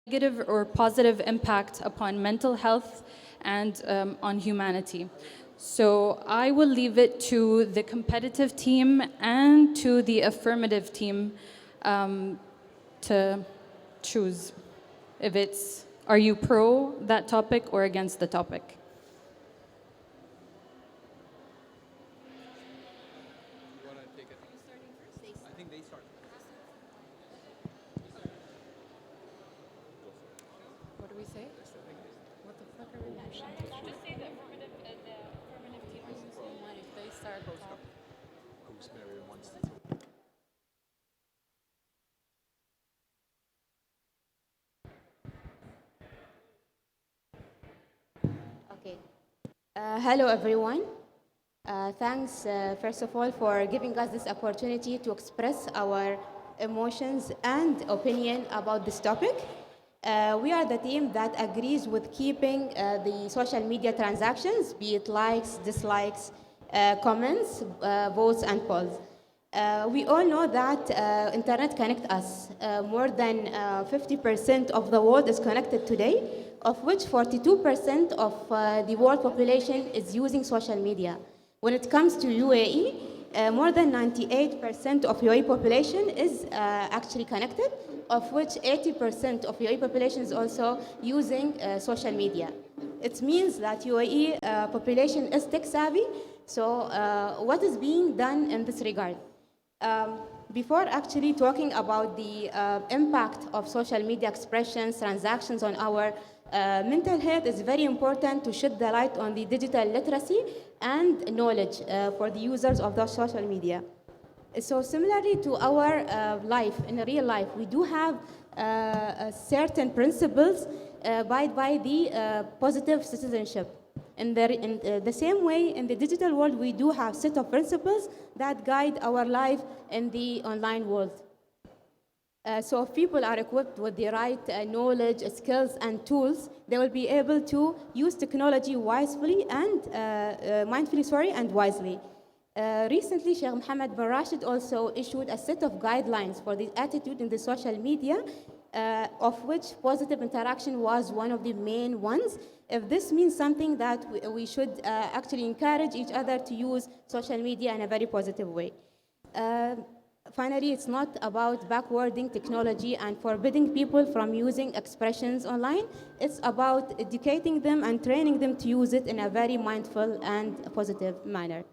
negative or positive impact upon mental health and on humanity. So I will leave it to the competitive team and to the affirmative team to choose if it's, are you pro that topic or against the topic? What do we say? What the fuck are we doing? Just say the affirmative team. If they start talking. Okay. Hello, everyone. Thanks, first of all, for giving us this opportunity to express our emotions and opinion about this topic. We are the team that agrees with keeping the social media transactions, be it likes, dislikes, comments, votes, and polls. We all know that internet connects us. More than 50% of the world is connected today, of which 42% of the world population is using social media. When it comes to UAE, more than 98% of UAE population is actually connected, of which 80% of UAE population is also using social media. It means that UAE population is tech savvy. So what is being done in this regard? Before actually talking about the impact of social media expressions, transactions on our mental health, it's very important to shed the light on the digital literacy and knowledge for the users of those social media. So similarly to our life, in real life, we do have certain principles by the positive citizenship. In the same way, in the digital world, we do have set of principles that guide our life in the online world. So if people are equipped with the right knowledge, skills, and tools, they will be able to use technology wisely and mindfully, and wisely. Recently, Sheikh Mohammed bin Rashid also issued a set of guidelines for the attitude in the social media, of which positive interaction was one of the main ones. If this means something that we should actually encourage each other to use social media in a very positive way. Uh, Finally, it's not about backwarding technology and forbidding people from using expressions online. It's about educating them and training them to use it in a very mindful and positive manner.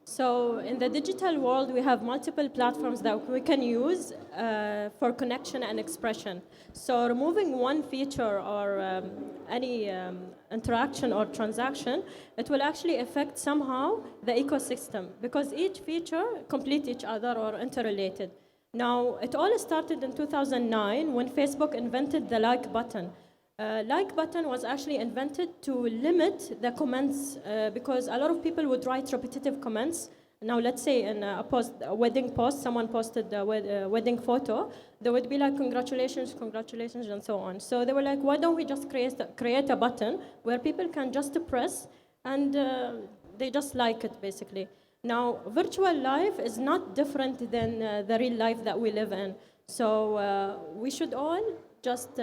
So in the digital world, we have multiple platforms that we can use for connection and expression. So removing one feature or any interaction or transaction, it will actually affect somehow the ecosystem because each feature complete each other or interrelated. Now, it all started in 2009 when Facebook invented the like button. Like button was actually invented to limit the comments because a lot of people would write repetitive comments. Now, let's say in a wedding post, someone posted a wedding photo, there would be like, congratulations, congratulations, and so on. So they were like, why don't we just create a button where people can just press and they just like it, basically. Now, virtual life is not different than the real life that we live in. So we should all just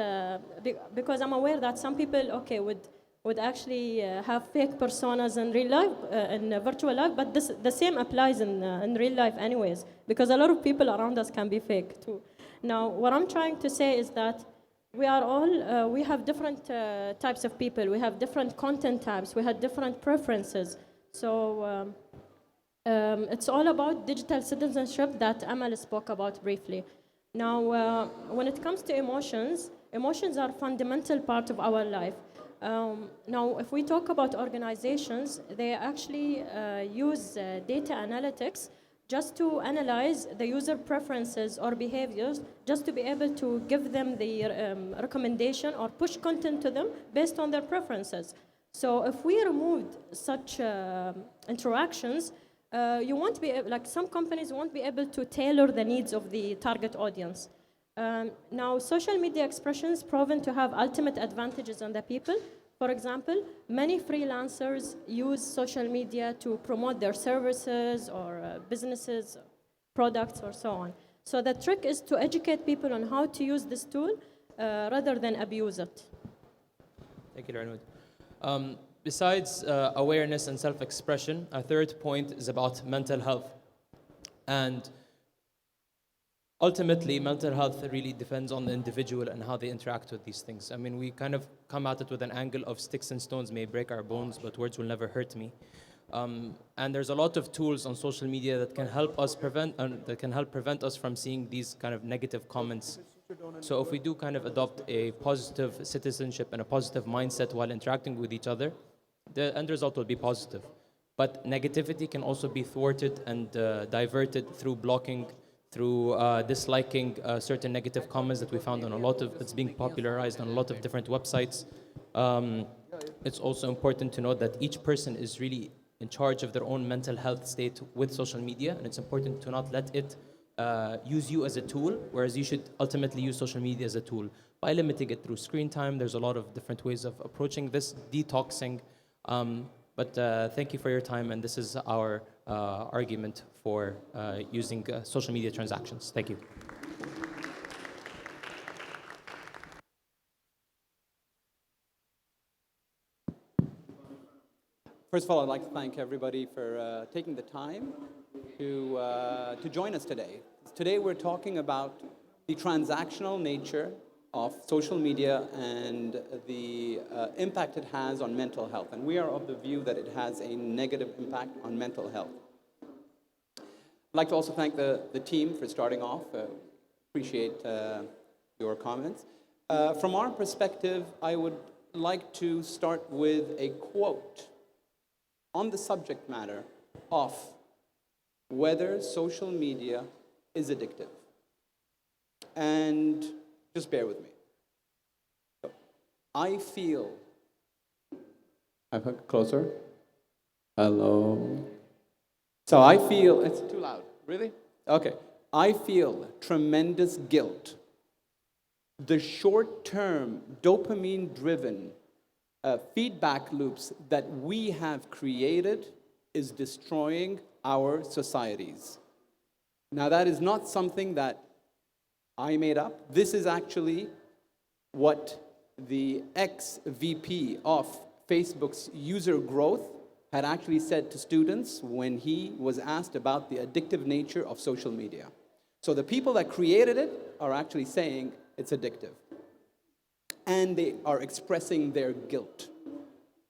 because I'm aware that some people, okay, would actually have fake personas in real life, in virtual life, but the same applies in real life anyways, because a lot of people around us can be fake too. Now, what I'm trying to say is that we are all, we have different types of people, we have different content types, we have different preferences. So it's all about digital citizenship that Amal spoke about briefly. Now, when it comes to emotions, emotions are a fundamental part of our life. Now, if we talk about organizations, they actually use data analytics just to analyze the user preferences or behaviors, just to be able to give them the recommendation or push content to them based on their preferences. So if we removed such interactions, you won't be like some companies won't be able to tailor the needs of the target audience. Now, social media expressions proven to have ultimate advantages on the people. For example, many freelancers use social media to promote their services or businesses, products, or so on. So the trick is to educate people on how to use this tool rather than abuse it. Thank you, Ranud. Besides awareness and self-expression, a third point is about mental health. And ultimately, mental health really depends on the individual and how they interact with these things. I mean, we kind of come at it with an angle of sticks and stones may break our bones, but words will never hurt me. And there's a lot of tools on social media that can help us prevent us from seeing these kind of negative comments. So if we do kind of adopt a positive citizenship and a positive mindset while interacting with each other, the end result will be positive. But negativity can also be thwarted and diverted through blocking, through disliking certain negative comments that we found on it's being popularized on a lot of different websites. It's also important to note that each person is really in charge of their own mental health state with social media, and it's important to not let it use you as a tool, whereas you should ultimately use social media as a tool by limiting it through screen time. There's a lot of different ways of approaching this, detoxing. But thank you for your time, and this is our argument for using social media transactions. Thank you. First of all, I'd like to thank everybody for taking the time to join us today. Today we're talking about the transactional nature of social media and the impact it has on mental health. And we are of the view that it has a negative impact on mental health. I'd like to also thank the team for starting off. Appreciate your comments. From our perspective, I would like to start with a quote on the subject matter of whether social media is addictive. And just bear with me. I feel, closer. Hello. So I feel, it's too loud, really? Okay. I feel tremendous guilt. The short-term, dopamine-driven feedback loops that we have created is destroying our societies. Now, that is not something that I made up. This is actually what the ex-VP of Facebook's user growth had actually said to students when he was asked about the addictive nature of social media. So the people that created it are actually saying it's addictive. And they are expressing their guilt.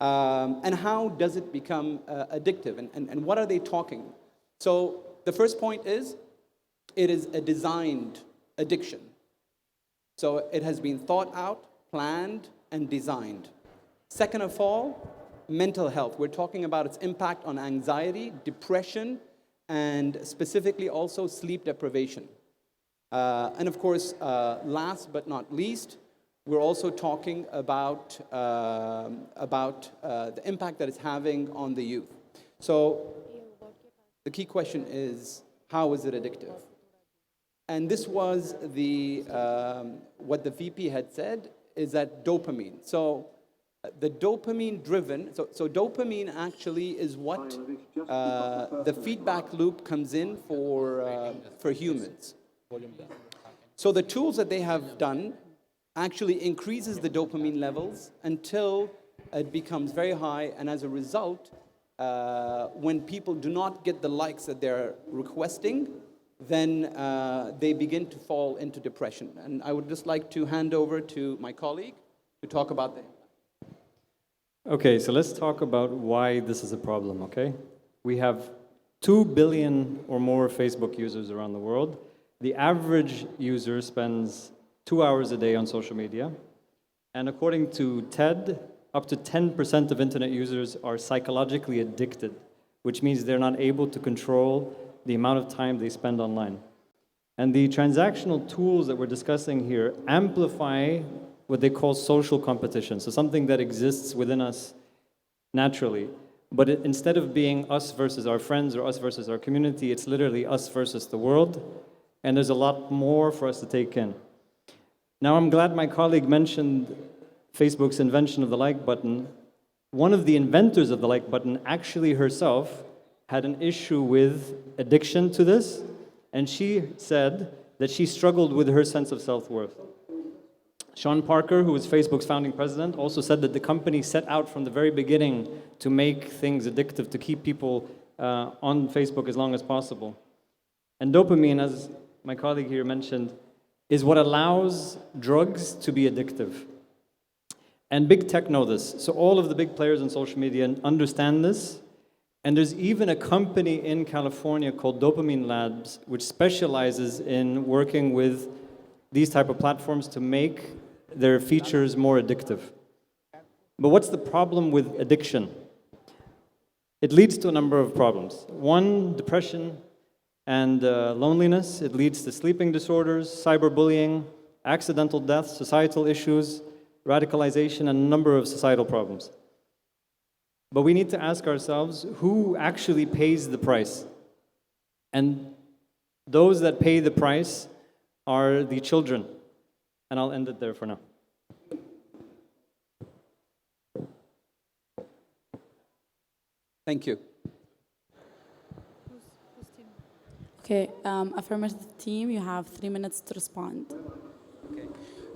And how does it become addictive? And what are they talking? So the first point is, it is a designed addiction. So it has been thought out, planned, and designed. Second of all, mental health. We're talking about its impact on anxiety, depression, and specifically also sleep deprivation. And of course, last but not least, we're also talking about the impact that it's having on the youth. So the key question is, how is it addictive? And this was what the VP had said, is that dopamine. So the dopamine-driven, so dopamine actually is what the feedback loop comes in for humans. So the tools that they have done actually increases the dopamine levels until it becomes very high, and as a result, when people do not get the likes that they're requesting, then they begin to fall into depression. And I would just like to hand over to my colleague to talk about that. Okay, so let's talk about why this is a problem, okay? We have 2 billion or more Facebook users around the world. The average user spends 2 hours a day on social media. And according to TED, up to 10% of internet users are psychologically addicted, which means they're not able to control the amount of time they spend online. And the transactional tools that we're discussing here amplify what they call social competition, so something that exists within us naturally. But instead of being us versus our friends or us versus our community, it's literally us versus the world, and there's a lot more for us to take in. Now, I'm glad my colleague mentioned Facebook's invention of the like button. One of the inventors of the like button actually herself had an issue with addiction to this, and she said that she struggled with her sense of self-worth. Sean Parker, who was Facebook's founding president, also said that the company set out from the very beginning to make things addictive, to keep people on Facebook as long as possible. And dopamine, as my colleague here mentioned, is what allows drugs to be addictive. And big tech know this. So all of the big players in social media understand this. And there's even a company in California called Dopamine Labs, which specializes in working with these type of platforms to make their features more addictive. But what's the problem with addiction? It leads to a number of problems. One, depression and loneliness. It leads to sleeping disorders, cyberbullying, accidental deaths, societal issues, radicalization, and a number of societal problems. But we need to ask ourselves, who actually pays the price? And those that pay the price are the children. And I'll end it there for now. Thank you. Okay, affirmative team, you have 3 minutes to respond.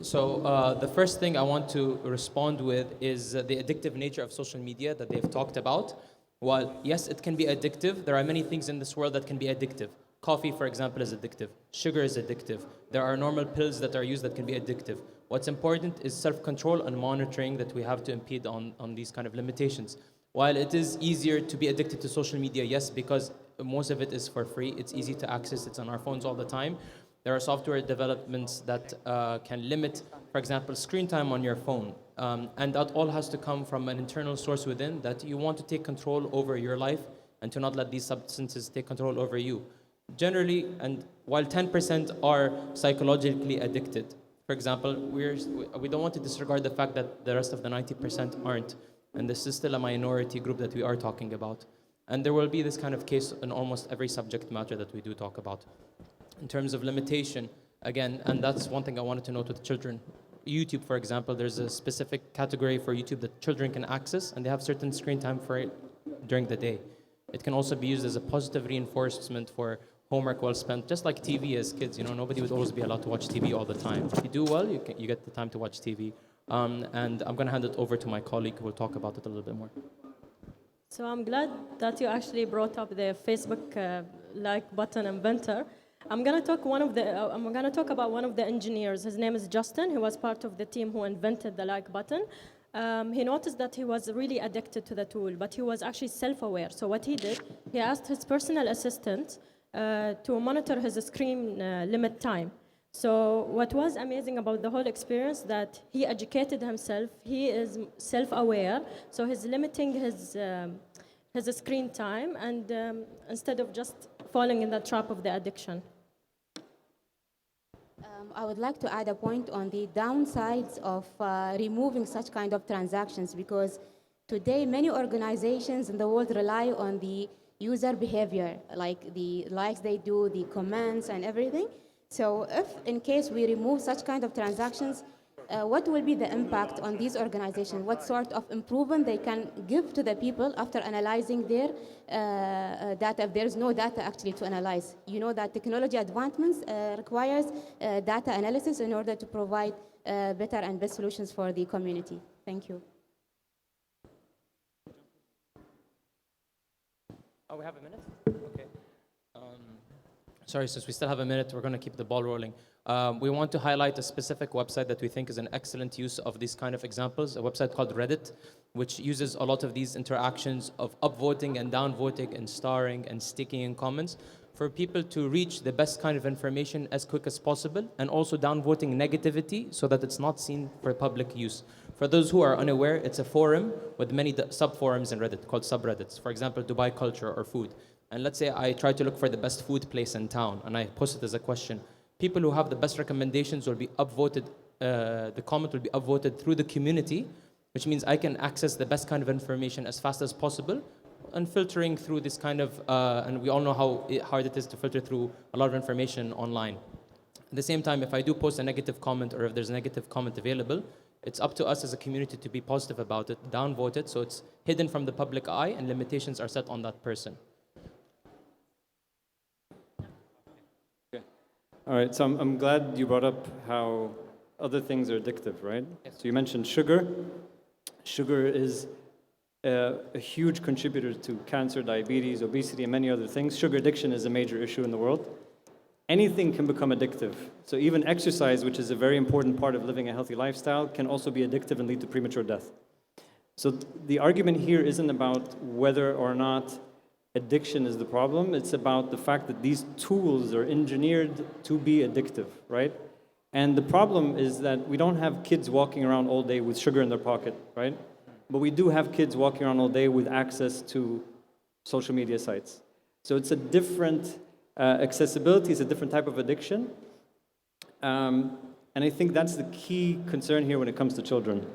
So the first thing I want to respond with is the addictive nature of social media that they've talked about. While yes, it can be addictive, there are many things in this world that can be addictive. Coffee, for example, is addictive. Sugar is addictive. There are normal pills that are used that can be addictive. What's important is self-control and monitoring that we have to impede on these kind of limitations. While it is easier to be addicted to social media, yes, because most of it is for free, it's easy to access, it's on our phones all the time. There are software developments that can limit, for example, screen time on your phone. And that all has to come from an internal source within, that you want to take control over your life and to not let these substances take control over you. Generally, and while 10% are psychologically addicted, for example, we don't want to disregard the fact that the rest of the 90% aren't. And this is still a minority group that we are talking about. And there will be this kind of case in almost every subject matter that we do talk about. In terms of limitation, again, and that's one thing I wanted to note with children. YouTube, for example, there's a specific category for YouTube that children can access, and they have certain screen time for it during the day. It can also be used as a positive reinforcement for homework well spent, just like TV as kids. You know, nobody would always be allowed to watch TV all the time. If you do well, you get the time to watch TV. And I'm going to hand it over to my colleague who will talk about it a little bit more. So I'm glad that you actually brought up the Facebook like button inventor. I'm gonna talk about one of the engineers. His name is Justin. He was part of the team who invented the like button. He noticed that he was really addicted to the tool, but he was actually self-aware. So what he did, he asked his personal assistant to monitor his screen limit time. So what was amazing about the whole experience, that he educated himself. He is self-aware, so he's limiting his screen time, and instead of just falling in the trap of the addiction. I would like to add a point on the downsides of removing such kind of transactions, because today many organizations in the world rely on the user behavior, like the likes they do, the comments and everything. So if in case we remove such kind of transactions, what will be the impact on these organizations? What sort of improvement they can give to the people after analyzing their data, if there's no data actually to analyze? You know that technology advancements requires data analysis in order to provide better and best solutions for the community. Thank you. Oh, we have a minute? Okay. Sorry, since we still have a minute, we're going to keep the ball rolling. We want to highlight a specific website that we think is an excellent use of these kind of examples, a website called Reddit, which uses a lot of these interactions of upvoting and downvoting and starring and sticking in comments for people to reach the best kind of information as quick as possible, and also downvoting negativity so that it's not seen for public use. For those who are unaware, it's a forum with many sub-forums in Reddit called subreddits. For example, Dubai culture or food. And let's say I try to look for the best food place in town, and I post it as a question. People who have the best recommendations will be upvoted, the comment will be upvoted through the community, which means I can access the best kind of information as fast as possible, and filtering through this kind of, and we all know how hard it is to filter through a lot of information online. At the same time, if I do post a negative comment, or if there's a negative comment available, it's up to us as a community to be positive about it, downvote it, so it's hidden from the public eye and limitations are set on that person. All right, so I'm glad you brought up how other things are addictive, right? So you mentioned sugar. Sugar is a huge contributor to cancer, diabetes, obesity, and many other things. Sugar addiction is a major issue in the world. Anything can become addictive. So even exercise, which is a very important part of living a healthy lifestyle, can also be addictive and lead to premature death. So the argument here isn't about whether or not addiction is the problem. It's about the fact that these tools are engineered to be addictive, right? And the problem is that we don't have kids walking around all day with sugar in their pocket, right? But we do have kids walking around all day with access to social media sites. So it's a different accessibility, it's a different type of addiction. And I think that's the key concern here when it comes to children.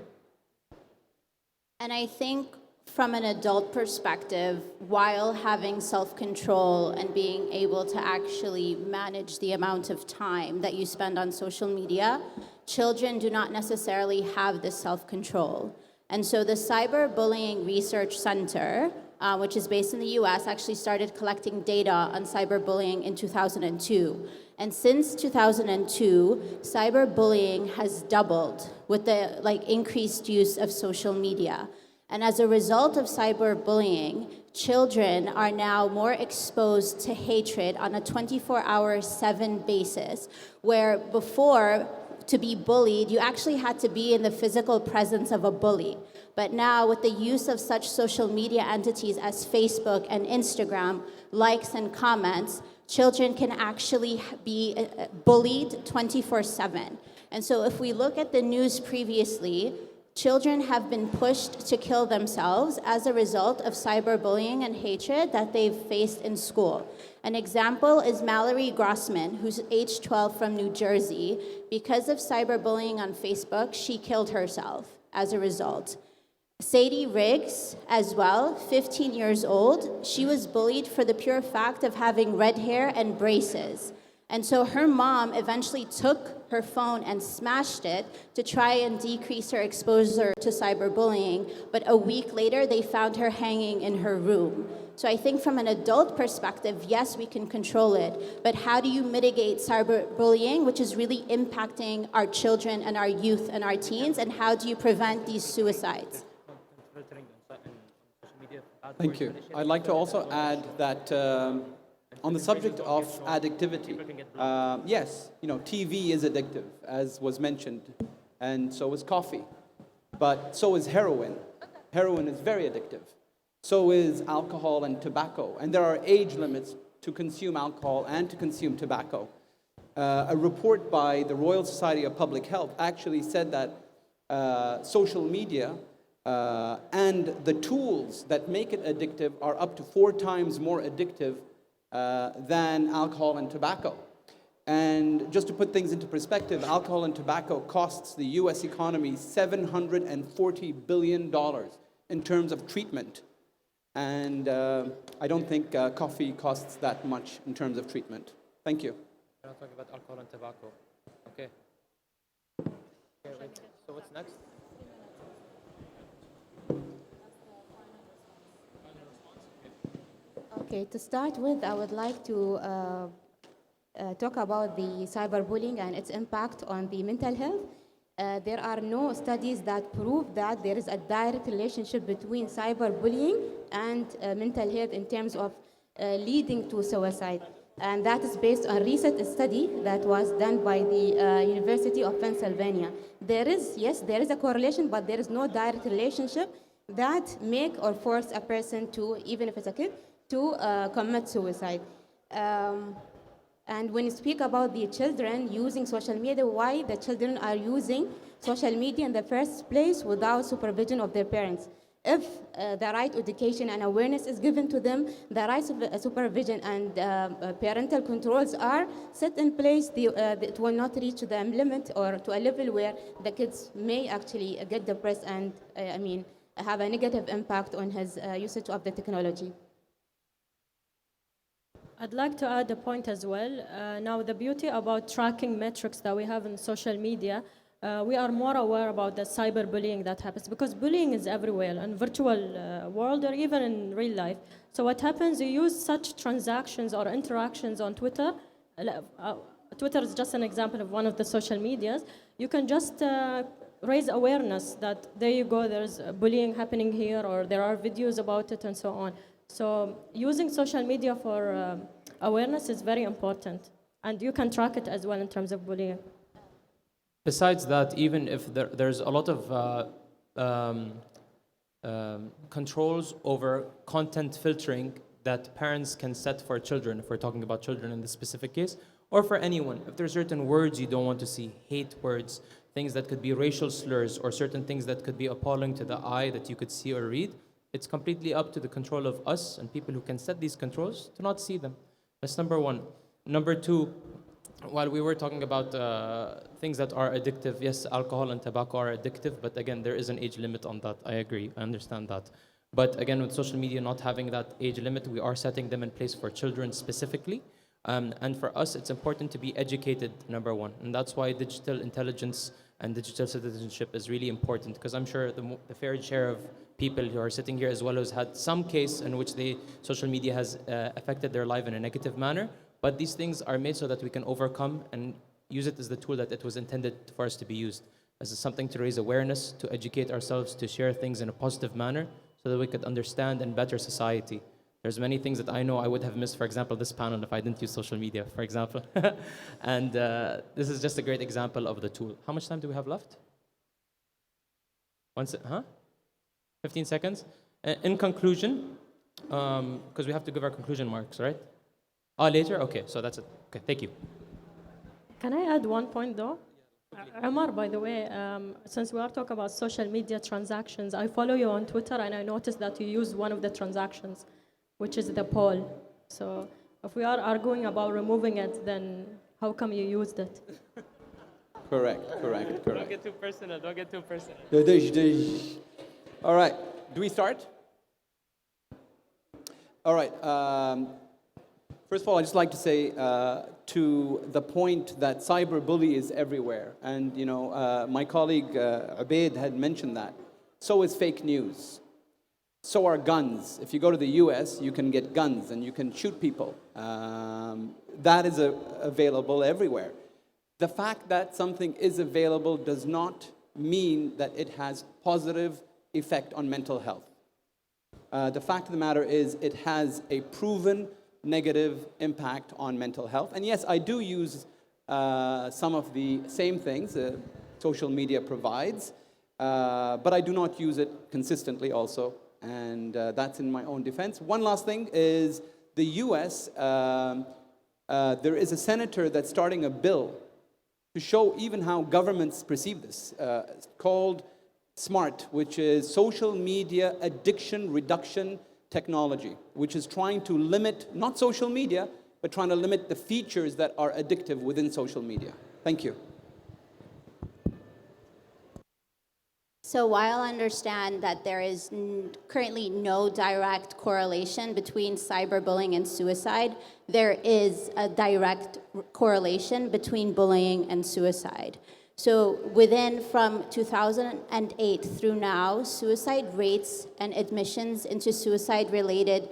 And I think from an adult perspective, while having self-control and being able to actually manage the amount of time that you spend on social media, children do not necessarily have this self-control. And so the Cyberbullying Research Center, which is based in the US, actually started collecting data on cyberbullying in 2002. And since 2002, cyberbullying has doubled with the increased use of social media. And as a result of cyberbullying, children are now more exposed to hatred on a 24/7 basis, where before, to be bullied, you actually had to be in the physical presence of a bully. But now, with the use of such social media entities as Facebook and Instagram, likes and comments, children can actually be bullied 24/7. And so if we look at the news previously, children have been pushed to kill themselves as a result of cyberbullying and hatred that they've faced in school. An example is Mallory Grossman, who's age 12 from New Jersey. Because of cyberbullying on Facebook, she killed herself as a result. Sadie Riggs, as well, 15 years old, she was bullied for the pure fact of having red hair and braces. And so her mom eventually took her phone and smashed it to try and decrease her exposure to cyberbullying. But a week later, they found her hanging in her room. So I think from an adult perspective, yes, we can control it. But how do you mitigate cyberbullying, which is really impacting our children and our youth and our teens? And how do you prevent these suicides? Thank you. I'd like to also add that on the subject of addictivity, yes, TV is addictive, as was mentioned, and so is coffee. But so is heroin. Heroin is very addictive. So is alcohol and tobacco. And there are age limits to consume alcohol and to consume tobacco. A report by the Royal Society of Public Health actually said that social media and the tools that make it addictive are up to 4 times more addictive than alcohol and tobacco. And just to put things into perspective, alcohol and tobacco costs the US economy $740 billion in terms of treatment. And I don't think coffee costs that much in terms of treatment. Thank you. We're not talking about alcohol and tobacco. Okay. Wait. So what's next? Okay, to start with, I would like to talk about the cyberbullying and its impact on the mental health. There are no studies that prove that there is a direct relationship between cyberbullying and mental health in terms of leading to suicide. And that is based on a recent study that was done by the University of Pennsylvania. There is a correlation, but there is no direct relationship that make or force a person to, even if it's a kid, to commit suicide. And when you speak about the children using social media, why the children are using social media in the first place without supervision of their parents? If the right education and awareness is given to them, the right of supervision and parental controls are set in place, it will not reach the limit or to a level where the kids may actually get depressed and, have a negative impact on his usage of the technology. I'd like to add a point as well. Now, the beauty about tracking metrics that we have in social media, we are more aware about the cyberbullying that happens because bullying is everywhere in virtual world or even in real life. So what happens, you use such transactions or interactions on Twitter Twitter is just an example of one of the social medias. You can just raise awareness that there you go, there's bullying happening here, or there are videos about it, and so on. So using social media for awareness is very important, and you can track it as well in terms of bullying. Besides that, even if there's a lot of controls over content filtering that parents can set for children, if we're talking about children in this specific case, or for anyone. If there's certain words you don't want to see, hate words, things that could be racial slurs, or certain things that could be appalling to the eye that you could see or read, it's completely up to the control of us and people who can set these controls to not see them. That's number one. Number two, while we were talking about things that are addictive, yes, alcohol and tobacco are addictive, but again, there is an age limit on that. I agree, I understand that. But again, with social media not having that age limit, we are setting them in place for children specifically. And for us, it's important to be educated, number one. And that's why digital intelligence and digital citizenship is really important, because I'm sure the fair share of people who are sitting here as well has had some case in which social media has affected their life in a negative manner. But these things are made so that we can overcome and use it as the tool that it was intended for us to be used, as something to raise awareness, to educate ourselves, to share things in a positive manner, so that we could understand and better society. There's many things that I know I would have missed, for example, this panel if I didn't use social media, for example. And this is just a great example of the tool. How much time do we have left? 15 seconds. In conclusion, because we have to give our conclusion marks, right? Later? Okay, so that's it. Okay, thank you. Can I add one point though? Omar, by the way, since we are talking about social media transactions, I follow you on Twitter and I noticed that you use one of the transactions, which is the poll. So if we are arguing about removing it, then how come you used it? Correct. Don't get too personal, don't get too personal. All right, do we start? All right. First of all, I'd just like to say to the point that cyberbully is everywhere. And, my colleague Ubaid had mentioned that. So is fake news. So are guns. If you go to the US, you can get guns and you can shoot people. That is available everywhere. The fact that something is available does not mean that it has positive effect on mental health. The fact of the matter is it has a proven negative impact on mental health. And yes, I do use some of the same things social media provides, but I do not use it consistently also, and that's in my own defense. One last thing is the US, there is a senator that's starting a bill to show even how governments perceive this. It's called SMART, which is Social Media Addiction Reduction Technology, which is trying to limit, not social media, but trying to limit the features that are addictive within social media. Thank you. So while I understand that there is currently no direct correlation between cyberbullying and suicide, there is a direct correlation between bullying and suicide. So from 2008 through now, suicide rates and admissions into suicide-related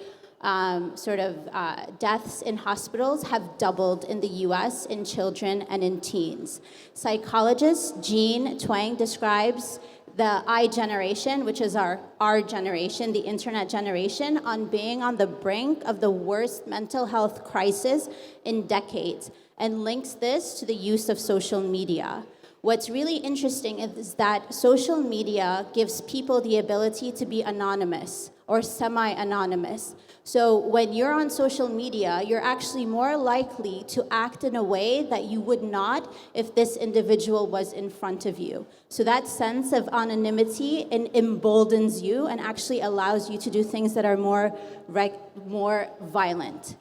deaths in hospitals have doubled in the US in children and in teens. Psychologist Jean Twenge describes the I generation, which is our generation, the internet generation, on being on the brink of the worst mental health crisis in decades, and links this to the use of social media. What's really interesting is that social media gives people the ability to be anonymous or semi-anonymous. So when you're on social media, you're actually more likely to act in a way that you would not if this individual was in front of you. So that sense of anonymity emboldens you and actually allows you to do things that are more violent.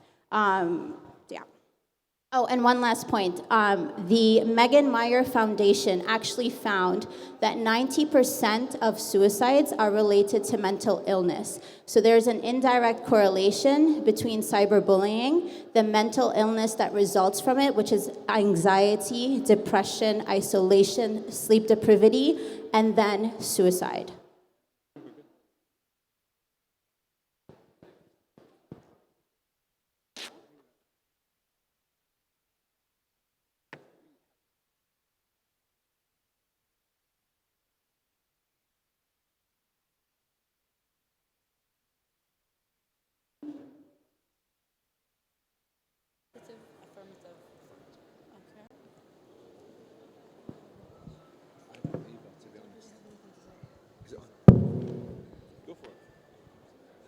Oh, and one last point. The Megan Meyer Foundation actually found that 90% of suicides are related to mental illness. So there's an indirect correlation between cyberbullying, the mental illness that results from it, which is anxiety, depression, isolation, sleep deprivity, and then suicide.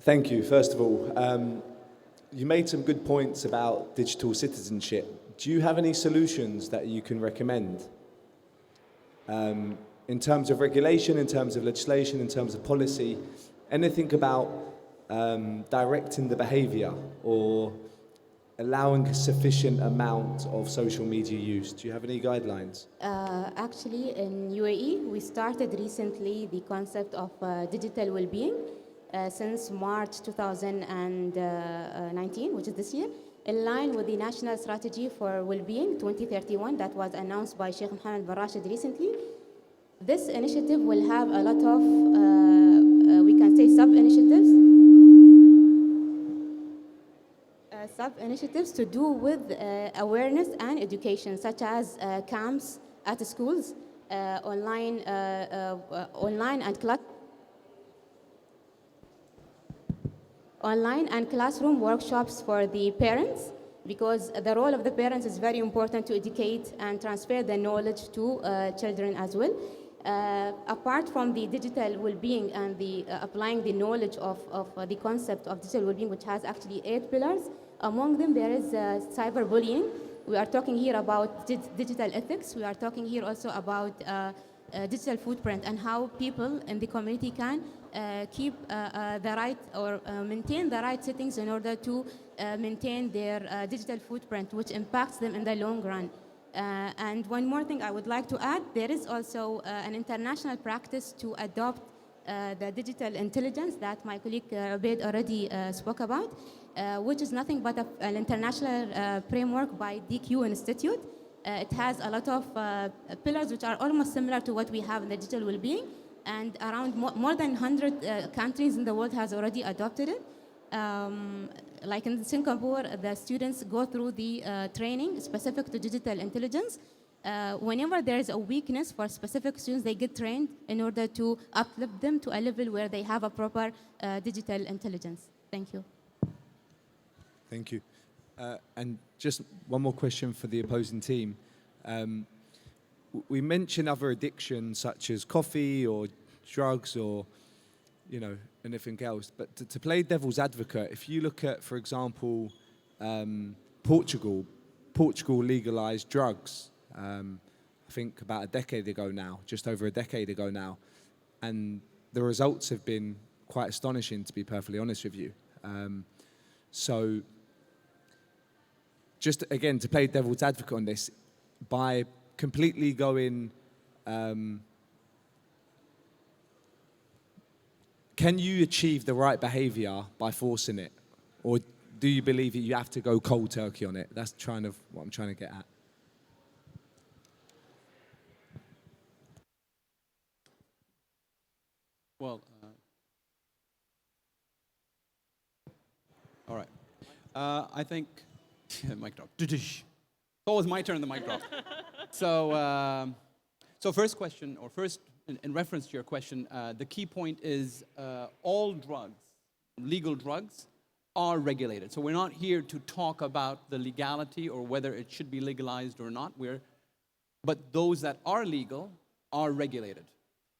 Thank you. First of all, you made some good points about digital citizenship. Do you have any solutions that you can recommend in terms of regulation, in terms of legislation, in terms of policy? Anything about directing the behavior or allowing a sufficient amount of social media use? Do you have any guidelines? Actually, in UAE, we started recently the concept of digital well-being since March 2019, which is this year, in line with the National Strategy for Well-being 2031 that was announced by Sheikh Mohammed bin Rashid recently. This initiative will have a lot of, we can say, sub-initiatives to do with awareness and education, such as camps at schools, online and classroom workshops for the parents, because the role of the parents is very important to educate and transfer the knowledge to children as well. Apart from the digital well-being and the applying the knowledge of the concept of digital well-being, which has actually 8 pillars, among them there is cyberbullying. We are talking here about digital ethics. We are talking here also about digital footprint and how people in the community can keep the right or maintain the right settings in order to maintain their digital footprint, which impacts them in the long run. And one more thing I would like to add, there is also an international practice to adopt the digital intelligence that my colleague Ubaid already spoke about, which is nothing but an international framework by DQ Institute. It has a lot of pillars which are almost similar to what we have in the digital well-being, and around more than 100 countries in the world has already adopted it. Like in Singapore, the students go through the training specific to digital intelligence. Whenever there is a weakness for specific students, they get trained in order to uplift them to a level where they have a proper digital intelligence. Thank you. Thank you. And just one more question for the opposing team. We mention other addictions such as coffee or drugs or, you know, anything else. But to play devil's advocate, if you look at, for example, Portugal legalized drugs, I think about a decade ago now, just over a decade ago now. And the results have been quite astonishing, to be perfectly honest with you. So just again, to play devil's advocate on this, by completely going, can you achieve the right behavior by forcing it? Or do you believe that you have to go cold turkey on it? That's what I'm trying to get at. Well, all right. I think mic drop. It's always my turn. The mic drop. So first question, or first in reference to your question, the key point is all drugs, legal drugs, are regulated. So we're not here to talk about the legality or whether it should be legalized or not. But those that are legal are regulated.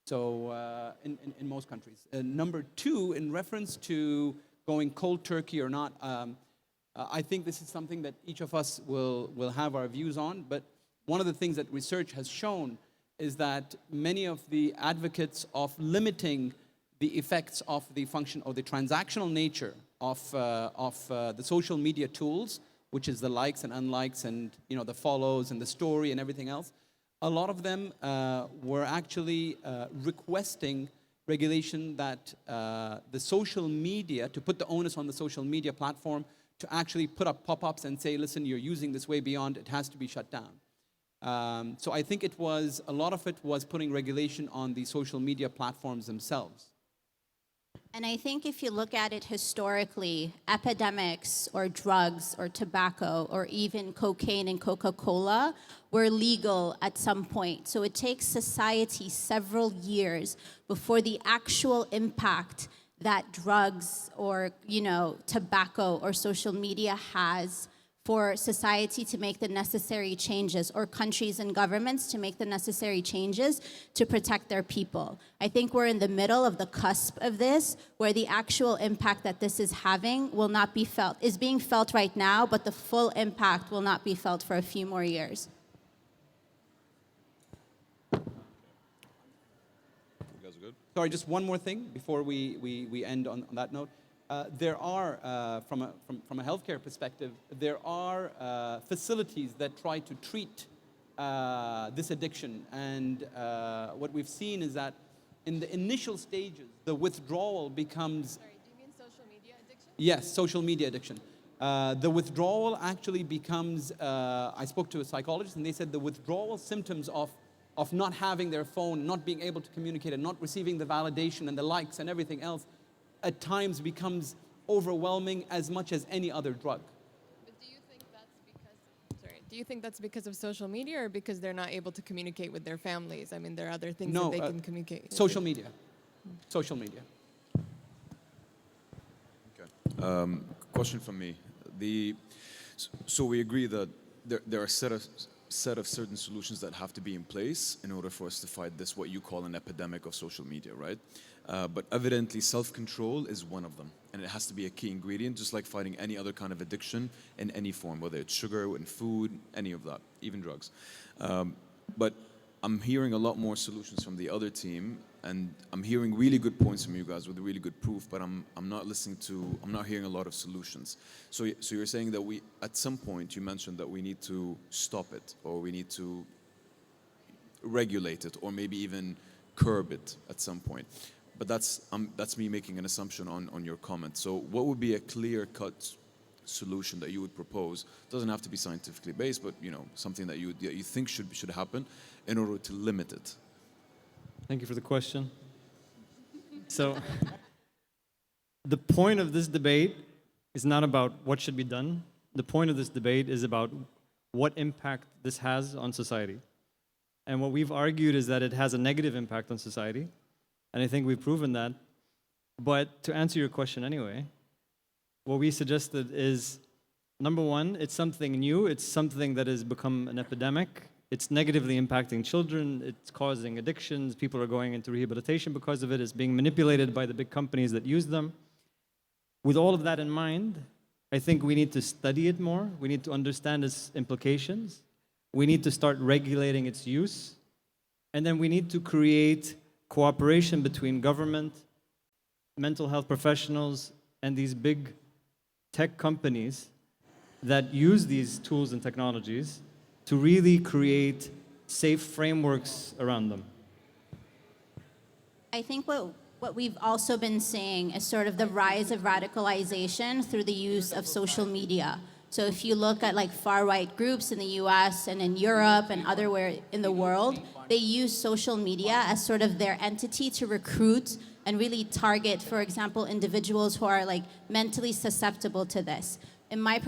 So in most countries. Number two, in reference to going cold turkey or not, I think this is something that each of us will have our views on. But one of the things that research has shown is that many of the advocates of limiting the effects of the function or the transactional nature of the social media tools, which is the likes and unlikes and the follows and the story and everything else, a lot of them were actually requesting regulation that the social media, to put the onus on the social media platform to actually put up pop-ups and say, listen, you're using this way beyond, it has to be shut down. So I think a lot of it was putting regulation on the social media platforms themselves. And I think if you look at it historically, epidemics or drugs or tobacco or even cocaine and Coca-Cola were legal at some point. So it takes society several years before the actual impact that drugs or, tobacco or social media has for society to make the necessary changes, or countries and governments to make the necessary changes to protect their people. I think we're in the middle of the cusp of this, where the actual impact that this is having will not be felt, is being felt right now, but the full impact will not be felt for a few more years. Sorry, just one more thing before we end on that note. There are, from a healthcare perspective, there are facilities that try to treat this addiction. And what we've seen is that in the initial stages, the withdrawal becomes... Sorry, do you mean social media addiction? Yes, social media addiction. The withdrawal actually becomes, I spoke to a psychologist and they said the withdrawal symptoms of not having their phone, not being able to communicate and not receiving the validation and the likes and everything else at times becomes overwhelming as much as any other drug. But do you think that's because, sorry, do you think that's because of social media or because they're not able to communicate with their families? I mean, there are other things that they can communicate. Social media. Social media. Okay. Question from me. So we agree that there are a set of certain solutions that have to be in place in order for us to fight this, what you call an epidemic of social media, right? But evidently self-control is one of them, and it has to be a key ingredient, just like fighting any other kind of addiction in any form, whether it's sugar, in food, any of that, even drugs. But I'm hearing a lot more solutions from the other team, and I'm hearing really good points from you guys with really good proof, but I'm not hearing a lot of solutions. So you're saying that at some point, you mentioned that we need to stop it, or we need to regulate it, or maybe even curb it at some point. But that's me making an assumption on your comment. So what would be a clear-cut solution that you would propose? It doesn't have to be scientifically based, but something that you think should happen in order to limit it. Thank you for the question. So, the point of this debate is not about what should be done. The point of this debate is about what impact this has on society. And what we've argued is that it has a negative impact on society. And I think we've proven that. But to answer your question anyway, what we suggested is, number one, it's something new. It's something that has become an epidemic. It's negatively impacting children. It's causing addictions. People are going into rehabilitation because of it. It's being manipulated by the big companies that use them. With all of that in mind, I think we need to study it more. We need to understand its implications. We need to start regulating its use. And then we need to create cooperation between government, mental health professionals, and these big tech companies that use these tools and technologies to really create safe frameworks around them. I think what we've also been seeing is sort of the rise of radicalization through the use of social media. So if you look at like far-right groups in the US and in Europe and otherwhere in the world, they use social media as sort of their entity to recruit and really target, for example, individuals who are like mentally susceptible to this. In my